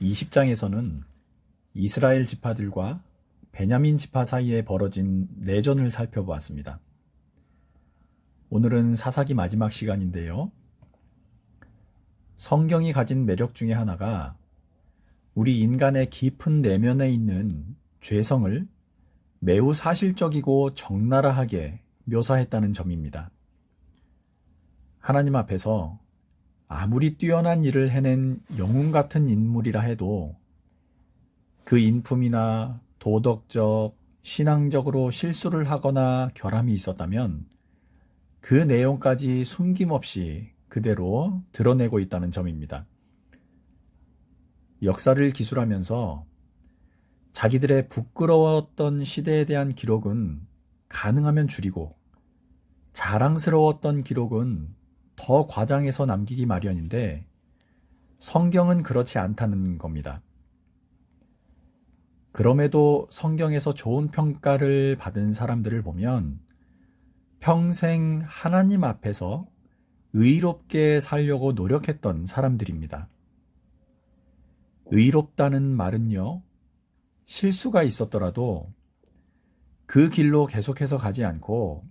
20장에서는 이스라엘 지파들과 베냐민 지파 사이에 벌어진 내전을 살펴보았습니다. 오늘은 사사기 마지막 시간인데요. 성경이 가진 매력 중에 하나가 우리 인간의 깊은 내면에 있는 죄성을 매우 사실적이고 적나라하게 묘사했다는 점입니다. 하나님 앞에서 아무리 뛰어난 일을 해낸 영웅 같은 인물이라 해도 그 인품이나 도덕적, 신앙적으로 실수를 하거나 결함이 있었다면 그 내용까지 숨김없이 그대로 드러내고 있다는 점입니다. 역사를 기술하면서 자기들의 부끄러웠던 시대에 대한 기록은 가능하면 줄이고 자랑스러웠던 기록은 더 과장해서 남기기 마련인데 성경은 그렇지 않다는 겁니다. 그럼에도 성경에서 좋은 평가를 받은 사람들을 보면 평생 하나님 앞에서 의롭게 살려고 노력했던 사람들입니다. 의롭다는 말은요, 실수가 있었더라도 그 길로 계속해서 가지 않고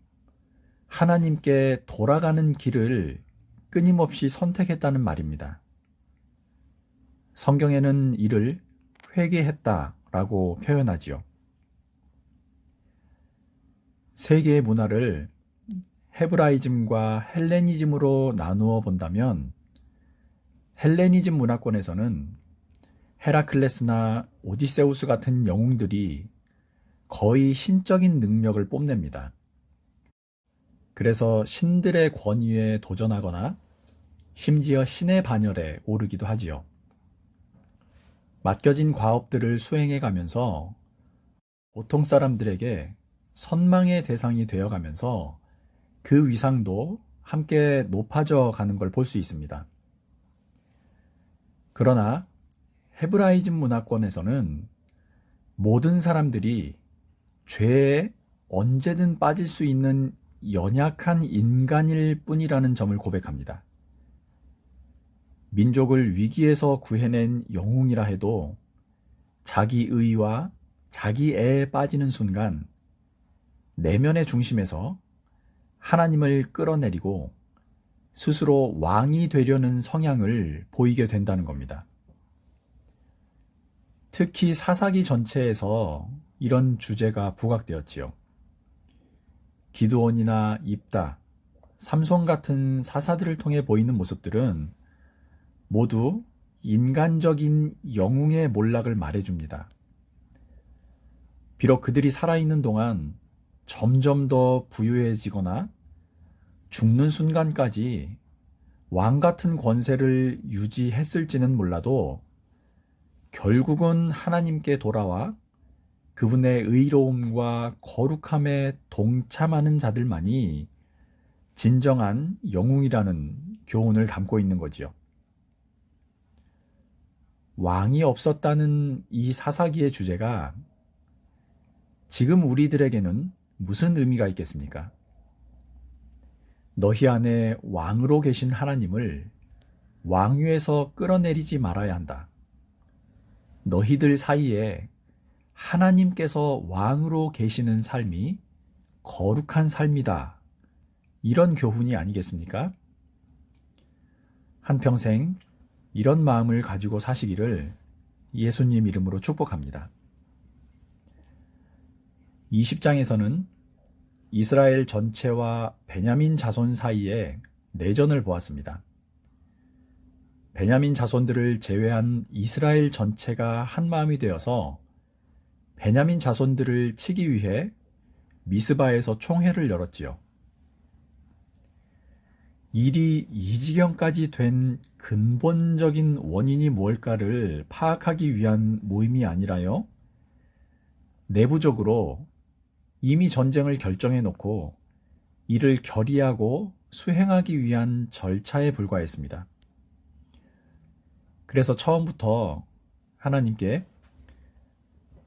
하나님께 돌아가는 길을 끊임없이 선택했다는 말입니다. 성경에는 이를 회개했다라고 표현하지요. 세계의 문화를 헤브라이즘과 헬레니즘으로 나누어 본다면 헬레니즘 문화권에서는 헤라클레스나 오디세우스 같은 영웅들이 거의 신적인 능력을 뽐냅니다. 그래서 신들의 권위에 도전하거나 심지어 신의 반열에 오르기도 하지요. 맡겨진 과업들을 수행해 가면서 보통 사람들에게 선망의 대상이 되어 가면서 그 위상도 함께 높아져 가는 걸 볼 수 있습니다. 그러나 헤브라이즘 문화권에서는 모든 사람들이 죄에 언제든 빠질 수 있는 연약한 인간일 뿐이라는 점을 고백합니다. 민족을 위기에서 구해낸 영웅이라 해도 자기 의와 자기 애에 빠지는 순간 내면의 중심에서 하나님을 끌어내리고 스스로 왕이 되려는 성향을 보이게 된다는 겁니다. 특히 사사기 전체에서 이런 주제가 부각되었지요. 기드온이나 입다, 삼손 같은 사사들을 통해 보이는 모습들은 모두 인간적인 영웅의 몰락을 말해줍니다. 비록 그들이 살아있는 동안 점점 더 부유해지거나 죽는 순간까지 왕 같은 권세를 유지했을지는 몰라도 결국은 하나님께 돌아와 그분의 의로움과 거룩함에 동참하는 자들만이 진정한 영웅이라는 교훈을 담고 있는 거지요. 왕이 없었다는 이 사사기의 주제가 지금 우리들에게는 무슨 의미가 있겠습니까? 너희 안에 왕으로 계신 하나님을 왕위에서 끌어내리지 말아야 한다. 너희들 사이에 하나님께서 왕으로 계시는 삶이 거룩한 삶이다. 이런 교훈이 아니겠습니까? 한평생 이런 마음을 가지고 사시기를 예수님 이름으로 축복합니다. 20장에서는 이스라엘 전체와 베냐민 자손 사이에 내전을 보았습니다. 베냐민 자손들을 제외한 이스라엘 전체가 한마음이 되어서 베냐민 자손들을 치기 위해 미스바에서 총회를 열었지요. 일이 이 지경까지 된 근본적인 원인이 무엇일까를 파악하기 위한 모임이 아니라요, 내부적으로 이미 전쟁을 결정해 놓고 이를 결의하고 수행하기 위한 절차에 불과했습니다. 그래서 처음부터 하나님께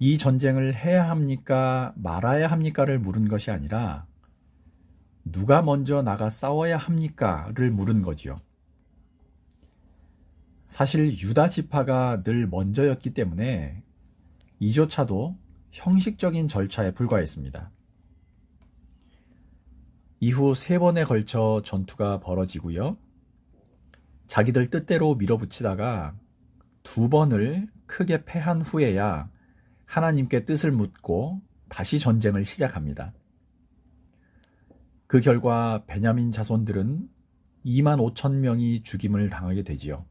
이 전쟁을 해야 합니까? 말아야 합니까?를 물은 것이 아니라 누가 먼저 나가 싸워야 합니까?를 물은 거지요. 사실 유다 지파가 늘 먼저였기 때문에 이조차도 형식적인 절차에 불과했습니다. 이후 3번에 걸쳐 전투가 벌어지고요. 자기들 뜻대로 밀어붙이다가 2번을 크게 패한 후에야 하나님께 뜻을 묻고 다시 전쟁을 시작합니다. 그 결과 베냐민 자손들은 2만 5천 명이 죽임을 당하게 되지요.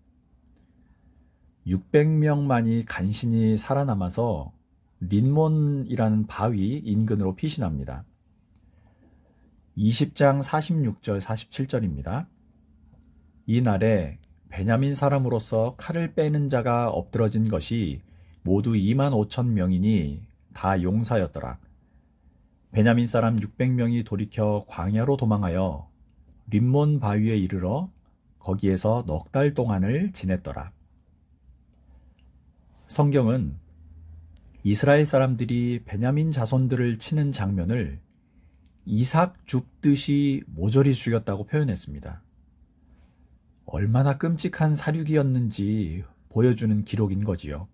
600명만이 간신히 살아남아서 린몬이라는 바위 인근으로 피신합니다. 20장 46절 47절입니다. 이날에 베냐민 사람으로서 칼을 빼는 자가 엎드러진 것이 모두 2만 5천 명이니 다 용사였더라. 베냐민 사람 600명이 돌이켜 광야로 도망하여 림몬 바위에 이르러 거기에서 넉 달 동안을 지냈더라. 성경은 이스라엘 사람들이 베냐민 자손들을 치는 장면을 이삭 줍듯이 모조리 죽였다고 표현했습니다. 얼마나 끔찍한 사륙이었는지 보여주는 기록인 거지요.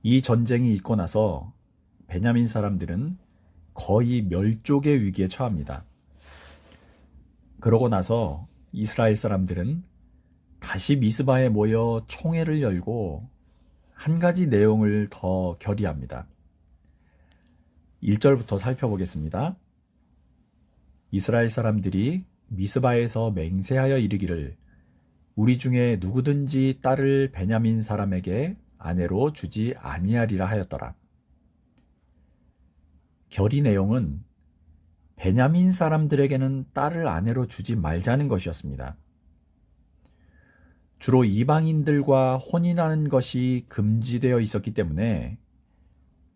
이 전쟁이 있고 나서 베냐민 사람들은 거의 멸족의 위기에 처합니다. 그러고 나서 이스라엘 사람들은 다시 미스바에 모여 총회를 열고 한 가지 내용을 더 결의합니다. 1절부터 살펴보겠습니다. 이스라엘 사람들이 미스바에서 맹세하여 이르기를 우리 중에 누구든지 딸을 베냐민 사람에게 아내로 주지 아니하리라 하였더라. 결의 내용은 베냐민 사람들에게는 딸을 아내로 주지 말자는 것이었습니다. 주로 이방인들과 혼인하는 것이 금지되어 있었기 때문에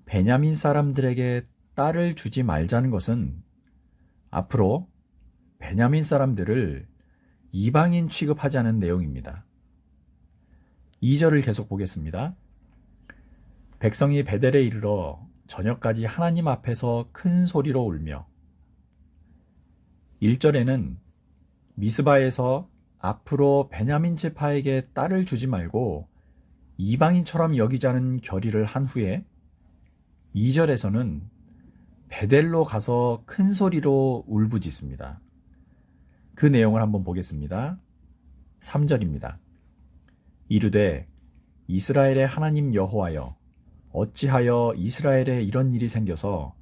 베냐민 사람들에게 딸을 주지 말자는 것은 앞으로 베냐민 사람들을 이방인 취급하자는 내용입니다. 2절을 계속 보겠습니다. 백성이 베델에 이르러 저녁까지 하나님 앞에서 큰 소리로 울며 1절에는 미스바에서 앞으로 베냐민 지파에게 딸을 주지 말고 이방인처럼 여기자는 결의를 한 후에 2절에서는 베델로 가서 큰 소리로 울부짖습니다. 그 내용을 한번 보겠습니다. 3절입니다. 이르되 이스라엘의 하나님 여호와여 어찌하여 이스라엘에 이런 일이 생겨서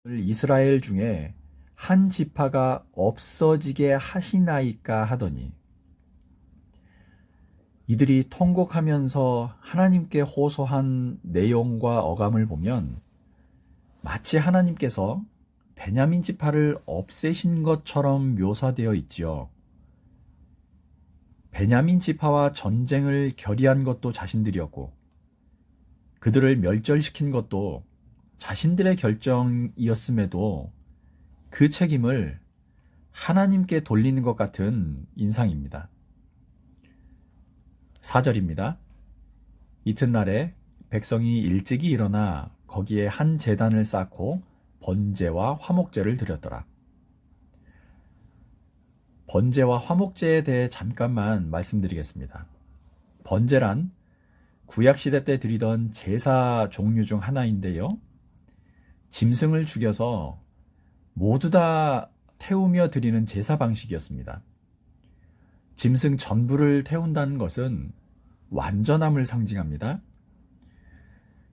이스라엘 중에 한 지파가 없어지게 하시나이까 하더니 이들이 통곡하면서 하나님께 호소한 내용과 어감을 보면 마치 하나님께서 베냐민 지파를 없애신 것처럼 묘사되어 있지요. 베냐민 지파와 전쟁을 결의한 것도 자신들이었고 그들을 멸절시킨 것도 자신들의 결정이었음에도 그 책임을 하나님께 돌리는 것 같은 인상입니다. 4절입니다. 이튿날에 백성이 일찍이 일어나 거기에 한 제단을 쌓고 번제와 화목제를 드렸더라. 번제와 화목제에 대해 잠깐만 말씀드리겠습니다. 번제란 구약시대 때 드리던 제사 종류 중 하나인데요. 짐승을 죽여서 모두 다 태우며 드리는 제사 방식이었습니다. 짐승 전부를 태운다는 것은 완전함을 상징합니다.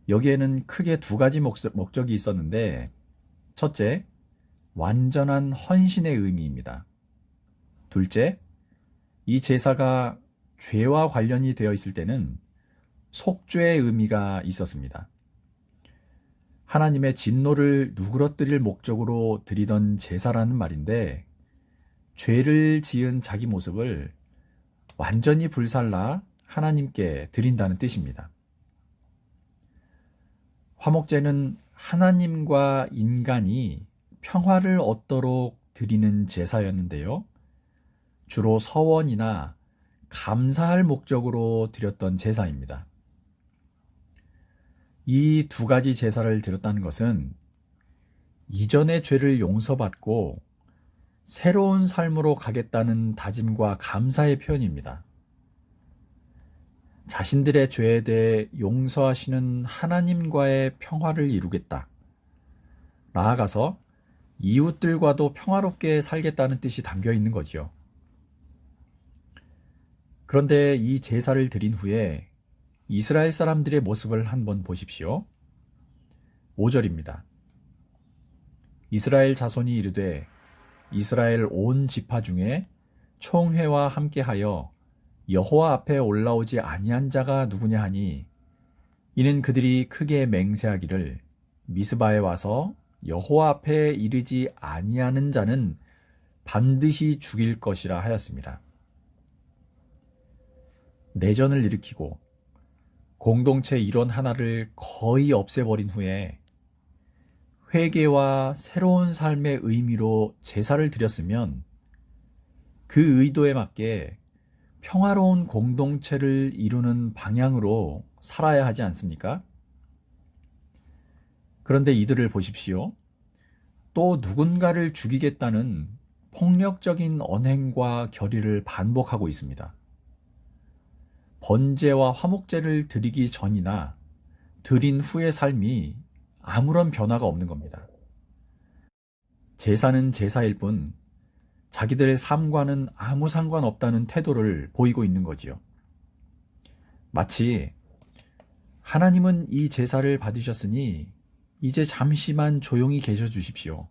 여기에는 크게 2가지 목적이 있었는데 첫째, 완전한 헌신의 의미입니다. 둘째, 이 제사가 죄와 관련이 되어 있을 때는 속죄의 의미가 있었습니다. 하나님의 진노를 누그러뜨릴 목적으로 드리던 제사라는 말인데 죄를 지은 자기 모습을 완전히 불살라 하나님께 드린다는 뜻입니다. 화목제는 하나님과 인간이 평화를 얻도록 드리는 제사였는데요. 주로 서원이나 감사할 목적으로 드렸던 제사입니다. 이 2가지 제사를 드렸다는 것은 이전의 죄를 용서받고 새로운 삶으로 가겠다는 다짐과 감사의 표현입니다. 자신들의 죄에 대해 용서하시는 하나님과의 평화를 이루겠다. 나아가서 이웃들과도 평화롭게 살겠다는 뜻이 담겨 있는 거지요. 그런데 이 제사를 드린 후에 이스라엘 사람들의 모습을 한번 보십시오. 5절입니다. 이스라엘 자손이 이르되 이스라엘 온 지파 중에 총회와 함께하여 여호와 앞에 올라오지 아니한 자가 누구냐 하니 이는 그들이 크게 맹세하기를 미스바에 와서 여호와 앞에 이르지 아니하는 자는 반드시 죽일 것이라 하였습니다. 내전을 일으키고 공동체 일원 하나를 거의 없애버린 후에 회개와 새로운 삶의 의미로 제사를 드렸으면 그 의도에 맞게 평화로운 공동체를 이루는 방향으로 살아야 하지 않습니까? 그런데 이들을 보십시오. 또 누군가를 죽이겠다는 폭력적인 언행과 결의를 반복하고 있습니다. 번제와 화목제를 드리기 전이나 드린 후의 삶이 아무런 변화가 없는 겁니다. 제사는 제사일 뿐 자기들의 삶과는 아무 상관없다는 태도를 보이고 있는 거지요. 마치 하나님은 이 제사를 받으셨으니 이제 잠시만 조용히 계셔 주십시오.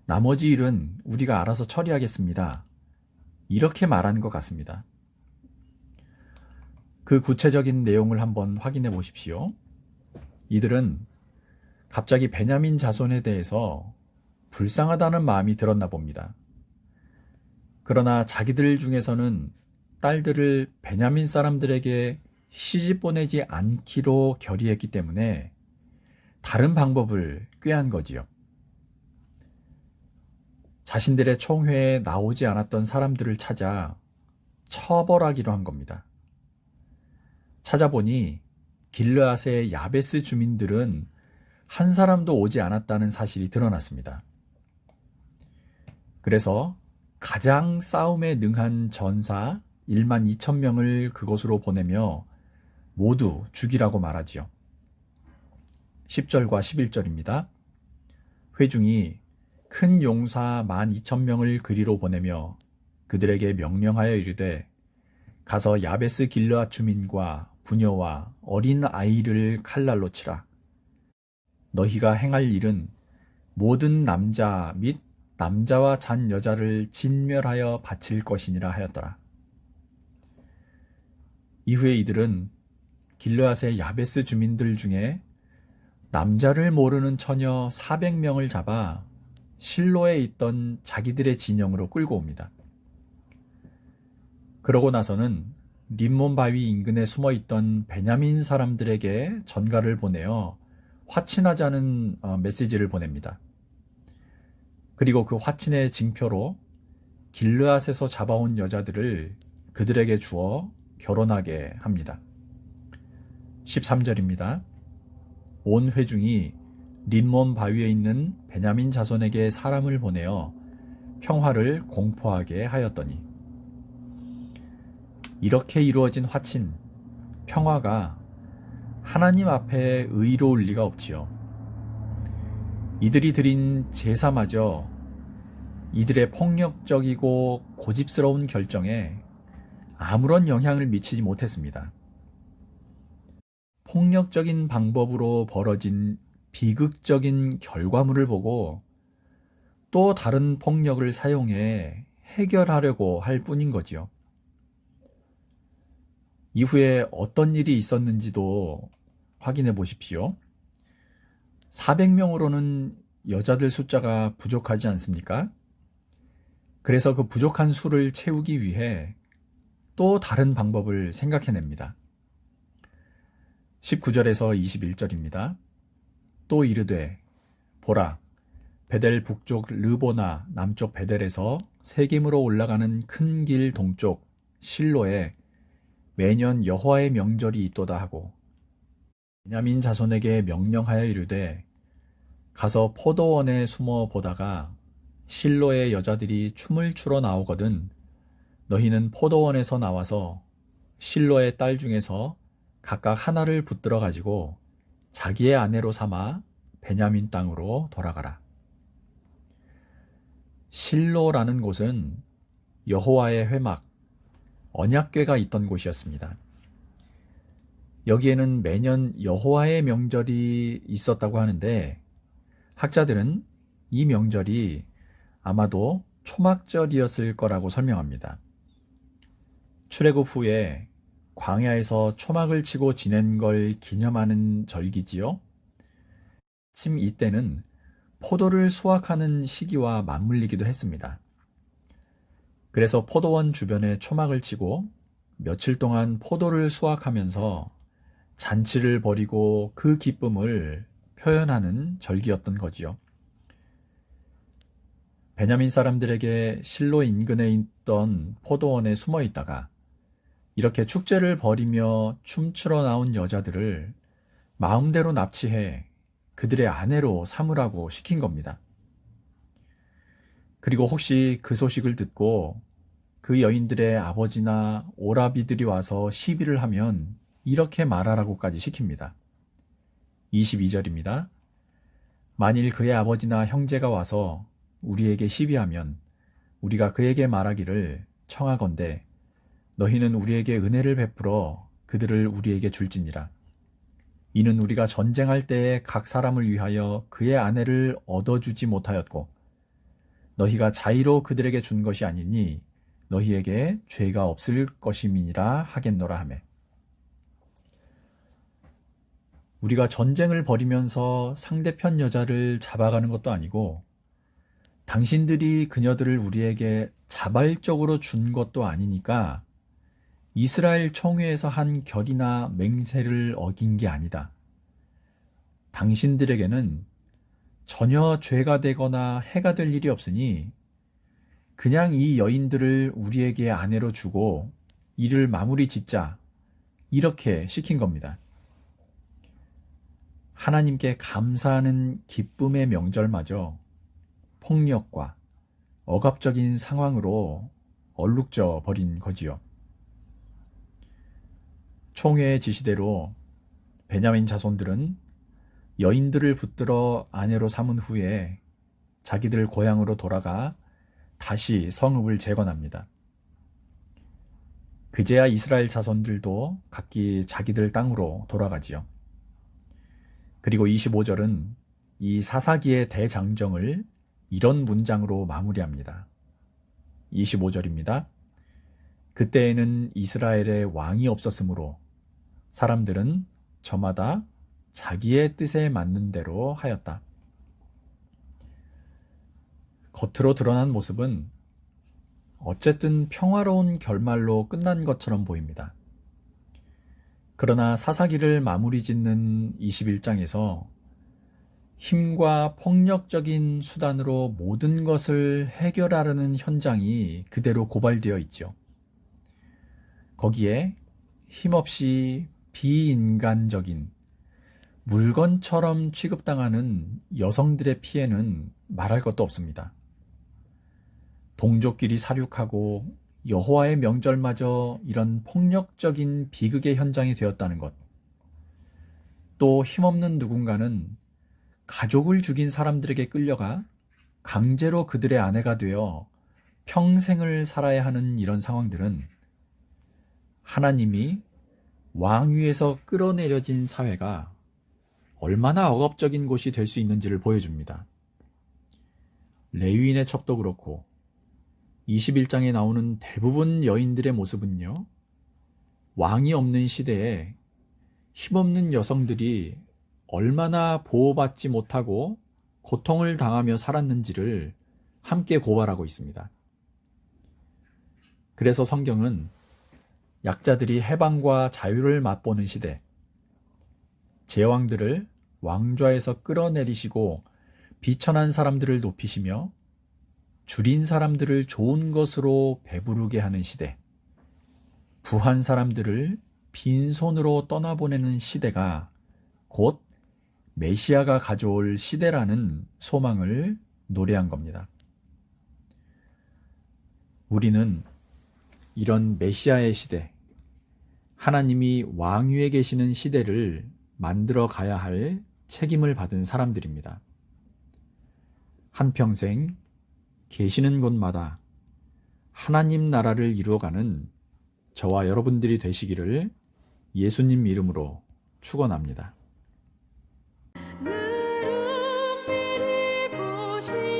나머지 일은 우리가 알아서 처리하겠습니다. 이렇게 말하는 것 같습니다. 그 구체적인 내용을 한번 확인해 보십시오. 이들은 갑자기 베냐민 자손에 대해서 불쌍하다는 마음이 들었나 봅니다. 그러나 자기들 중에서는 딸들을 베냐민 사람들에게 시집 보내지 않기로 결의했기 때문에 다른 방법을 꾀한 거지요. 자신들의 총회에 나오지 않았던 사람들을 찾아 처벌하기로 한 겁니다. 찾아보니 길르앗의 야베스 주민들은 한 사람도 오지 않았다는 사실이 드러났습니다. 그래서 가장 싸움에 능한 전사 1만 2천 명을 그곳으로 보내며 모두 죽이라고 말하지요. 10절과 11절입니다. 회중이 큰 용사 1만 2천 명을 그리로 보내며 그들에게 명령하여 이르되 가서 야베스 길르앗 주민과 부녀와 어린 아이를 칼날로 치라. 너희가 행할 일은 모든 남자 및 남자와 잔 여자를 진멸하여 바칠 것이니라 하였더라. 이후에 이들은 길르앗의 야베스 주민들 중에 남자를 모르는 처녀 400명을 잡아 실로에 있던 자기들의 진영으로 끌고 옵니다. 그러고 나서는 림몬 바위 인근에 숨어 있던 베냐민 사람들에게 전가를 보내어 화친하자는 메시지를 보냅니다. 그리고 그 화친의 징표로 길르앗에서 잡아온 여자들을 그들에게 주어 결혼하게 합니다. 13절입니다. 온 회중이 림몬 바위에 있는 베냐민 자손에게 사람을 보내어 평화를 공포하게 하였더니 이렇게 이루어진 화친, 평화가 하나님 앞에 의로울 리가 없지요. 이들이 드린 제사마저 이들의 폭력적이고 고집스러운 결정에 아무런 영향을 미치지 못했습니다. 폭력적인 방법으로 벌어진 비극적인 결과물을 보고 또 다른 폭력을 사용해 해결하려고 할 뿐인 거지요. 이후에 어떤 일이 있었는지도 확인해 보십시오. 400명으로는 여자들 숫자가 부족하지 않습니까? 그래서 그 부족한 수를 채우기 위해 또 다른 방법을 생각해냅니다. 19절에서 21절입니다. 또 이르되 보라 베델 북쪽 르보나 남쪽 베델에서 세겜으로 올라가는 큰 길 동쪽 실로에 매년 여호와의 명절이 있도다 하고 베냐민 자손에게 명령하여 이르되 가서 포도원에 숨어 보다가 실로의 여자들이 춤을 추러 나오거든 너희는 포도원에서 나와서 실로의 딸 중에서 각각 하나를 붙들어 가지고 자기의 아내로 삼아 베냐민 땅으로 돌아가라. 실로라는 곳은 여호와의 회막, 언약궤가 있던 곳이었습니다. 여기에는 매년 여호와의 명절이 있었다고 하는데 학자들은 이 명절이 아마도 초막절이었을 거라고 설명합니다. 출애굽 후에 광야에서 초막을 치고 지낸 걸 기념하는 절기지요. 침 이때는 포도를 수확하는 시기와 맞물리기도 했습니다. 그래서 포도원 주변에 초막을 치고 며칠 동안 포도를 수확하면서 잔치를 벌이고 그 기쁨을 표현하는 절기였던 거지요. 베냐민 사람들에게 실로 인근에 있던 포도원에 숨어 있다가 이렇게 축제를 벌이며 춤추러 나온 여자들을 마음대로 납치해 그들의 아내로 삼으라고 시킨 겁니다. 그리고 혹시 그 소식을 듣고 그 여인들의 아버지나 오라비들이 와서 시비를 하면 이렇게 말하라고까지 시킵니다. 22절입니다. 만일 그의 아버지나 형제가 와서 우리에게 시비하면 우리가 그에게 말하기를 청하건대 너희는 우리에게 은혜를 베풀어 그들을 우리에게 줄지니라. 이는 우리가 전쟁할 때에 각 사람을 위하여 그의 아내를 얻어주지 못하였고 너희가 자의로 그들에게 준 것이 아니니 너희에게 죄가 없을 것임이니라 하겠노라 하매. 우리가 전쟁을 벌이면서 상대편 여자를 잡아가는 것도 아니고 당신들이 그녀들을 우리에게 자발적으로 준 것도 아니니까 이스라엘 총회에서 한 결이나 맹세를 어긴 게 아니다. 당신들에게는 전혀 죄가 되거나 해가 될 일이 없으니 그냥 이 여인들을 우리에게 아내로 주고 일을 마무리 짓자 이렇게 시킨 겁니다. 하나님께 감사하는 기쁨의 명절마저 폭력과 억압적인 상황으로 얼룩져 버린 거지요. 총회의 지시대로 베냐민 자손들은 여인들을 붙들어 아내로 삼은 후에 자기들 고향으로 돌아가 다시 성읍을 재건합니다. 그제야 이스라엘 자손들도 각기 자기들 땅으로 돌아가지요. 그리고 25절은 이 사사기의 대장정을 이런 문장으로 마무리합니다. 25절입니다. 그때에는 이스라엘에 왕이 없었으므로 사람들은 저마다 자기의 뜻에 맞는 대로 하였다. 겉으로 드러난 모습은 어쨌든 평화로운 결말로 끝난 것처럼 보입니다. 그러나 사사기를 마무리 짓는 21장에서 힘과 폭력적인 수단으로 모든 것을 해결하려는 현장이 그대로 고발되어 있죠. 거기에 힘없이 비인간적인 물건처럼 취급당하는 여성들의 피해는 말할 것도 없습니다. 동족끼리 사륙하고 여호와의 명절마저 이런 폭력적인 비극의 현장이 되었다는 것. 또 힘없는 누군가는 가족을 죽인 사람들에게 끌려가 강제로 그들의 아내가 되어 평생을 살아야 하는 이런 상황들은 하나님이 왕위에서 끌어내려진 사회가 얼마나 억압적인 곳이 될 수 있는지를 보여줍니다. 레위인의 첩도 그렇고 21장에 나오는 대부분 여인들의 모습은요, 왕이 없는 시대에 힘없는 여성들이 얼마나 보호받지 못하고 고통을 당하며 살았는지를 함께 고발하고 있습니다. 그래서 성경은 약자들이 해방과 자유를 맛보는 시대, 제왕들을 왕좌에서 끌어내리시고 비천한 사람들을 높이시며 줄인 사람들을 좋은 것으로 배부르게 하는 시대, 부한 사람들을 빈손으로 떠나보내는 시대가 곧 메시아가 가져올 시대라는 소망을 노래한 겁니다. 우리는 이런 메시아의 시대, 하나님이 왕위에 계시는 시대를 만들어 가야 할 책임을 받은 사람들입니다. 한평생 계시는 곳마다 하나님 나라를 이루어가는 저와 여러분들이 되시기를 예수님 이름으로 축원합니다. 늘 은밀히 보시